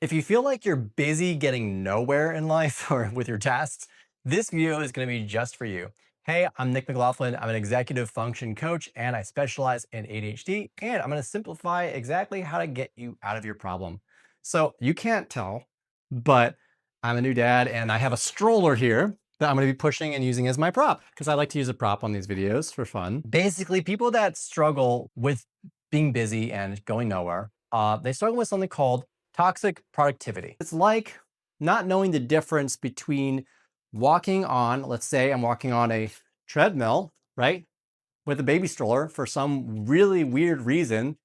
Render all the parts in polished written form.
If you feel like you're busy getting nowhere in life or with your tasks, this video is going to be just for you. Hey, I'm Nic McLaughlin. I'm an executive function coach and I specialize in ADHD. And I'm going to simplify exactly how to get you out of your problem. So you can't tell, but I'm a new dad and I have a stroller here that I'm going to be pushing and using as my prop because I like to use a prop on these videos for fun. Basically, people that struggle with being busy and going nowhere, they struggle with something called toxic productivity. It's like not knowing the difference between walking on, let's say I'm walking on a treadmill, right? With a baby stroller for some really weird reason.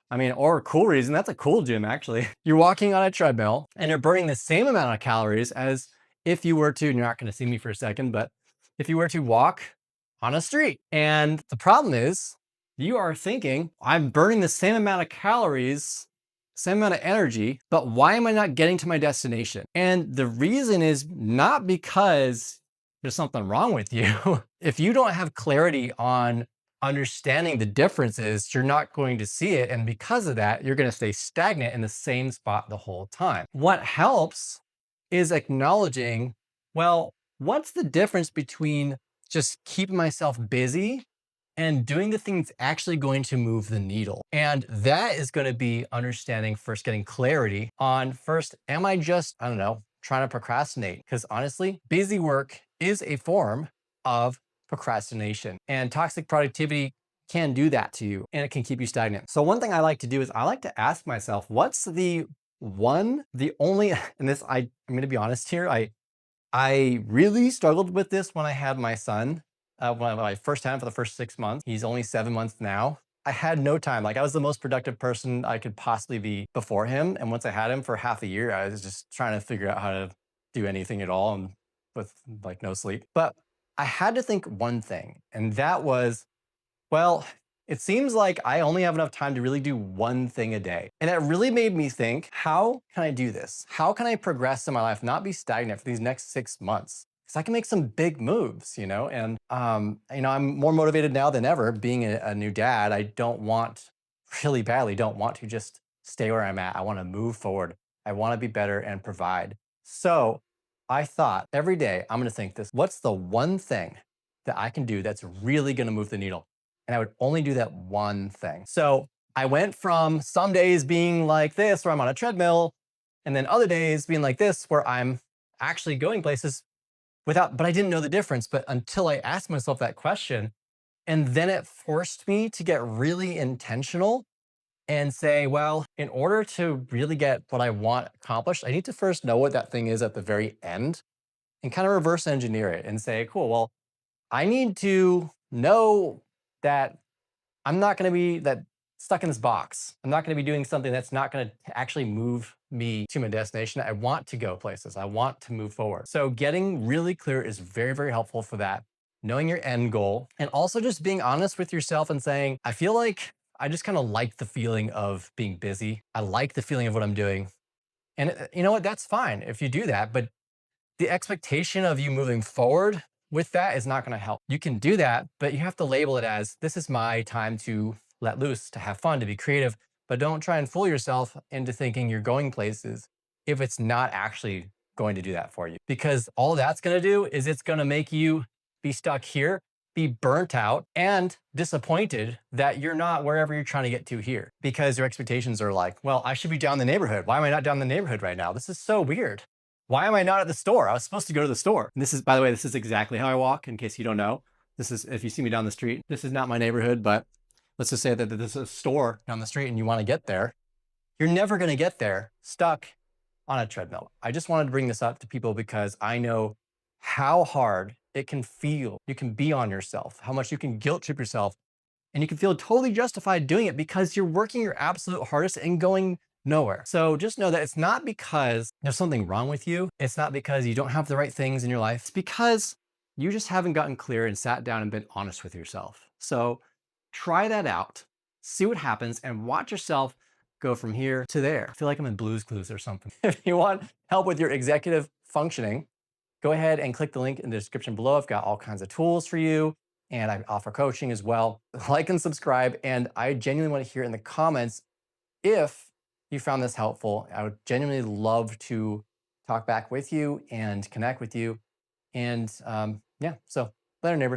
I mean, or a cool reason. That's a cool gym, actually. You're walking on a treadmill and you're burning the same amount of calories as if you were to, and you're not going to see me for a second, but if you were to walk on a street. And the problem is, you are thinking, I'm burning the same amount of calories, same amount of energy, but why am I not getting to my destination? And the reason is not because there's something wrong with you. If you don't have clarity on understanding the differences, you're not going to see it. And because of that, you're going to stay stagnant in the same spot the whole time. What helps is acknowledging, well, what's the difference between just keeping myself busy and doing the things actually going to move the needle? And that is going to be understanding first, getting clarity on first, am I just, I don't know, trying to procrastinate? Because honestly, busy work is a form of procrastination, and toxic productivity can do that to you and it can keep you stagnant. So one thing I like to do is I like to ask myself, what's the only, and this, I'm going to be honest here. I really struggled with this when I had my son. When I first had him for the first 6 months. He's only 7 months now. I had no time. Like, I was the most productive person I could possibly be before him. And once I had him for half a year, I was just trying to figure out how to do anything at all and with like no sleep. But I had to think one thing, and that was, well, it seems like I only have enough time to really do one thing a day. And that really made me think, how can I do this? How can I progress in my life, not be stagnant for these next 6 months? Because I can make some big moves, and I'm more motivated now than ever being a new dad. I don't want, really badly, don't want to just stay where I'm at. I want to move forward. I want to be better and provide. So I thought every day I'm going to think this, what's the one thing that I can do that's really going to move the needle? And I would only do that one thing. So I went from some days being like this, where I'm on a treadmill, and then other days being like this, where I'm actually going places but I didn't know the difference. But until I asked myself that question, and then it forced me to get really intentional and say, well, in order to really get what I want accomplished, I need to first know what that thing is at the very end and kind of reverse engineer it and say, cool, well, I need to know that I'm not going to be that stuck in this box. I'm not going to be doing something that's not going to actually move me to my destination. I want to go places. I want to move forward. So getting really clear is very, very helpful for that. Knowing your end goal, and also just being honest with yourself and saying, I feel like I just kind of like the feeling of being busy. I like the feeling of what I'm doing. And you know what? That's fine if you do that. But the expectation of you moving forward with that is not going to help. You can do that, but you have to label it as, this is my time to let loose, to have fun, to be creative. But don't try and fool yourself into thinking you're going places if it's not actually going to do that for you. Because all that's going to do is it's going to make you be stuck here, be burnt out and disappointed that you're not wherever you're trying to get to here, because your expectations are like, well, I should be down the neighborhood. Why am I not down the neighborhood right now? This is so weird. Why am I not at the store? I was supposed to go to the store. And this is, by the way, this is exactly how I walk, in case you don't know. This is, if you see me down the street, this is not my neighborhood, but let's just say that there's a store down the street and you want to get there. You're never going to get there stuck on a treadmill. I just wanted to bring this up to people because I know how hard it can feel. You can be on yourself, how much you can guilt trip yourself, and you can feel totally justified doing it because you're working your absolute hardest and going nowhere. So just know that it's not because there's something wrong with you. It's not because you don't have the right things in your life. It's because you just haven't gotten clear and sat down and been honest with yourself. So try that out, see what happens, and watch yourself go from here to there. I feel like I'm in Blue's Clues or something. If you want help with your executive functioning, go ahead and click the link in the description below. I've got all kinds of tools for you, and I offer coaching as well. Like and subscribe, and I genuinely want to hear in the comments if you found this helpful. I would genuinely love to talk back with you and connect with you. And yeah, so later, neighbors.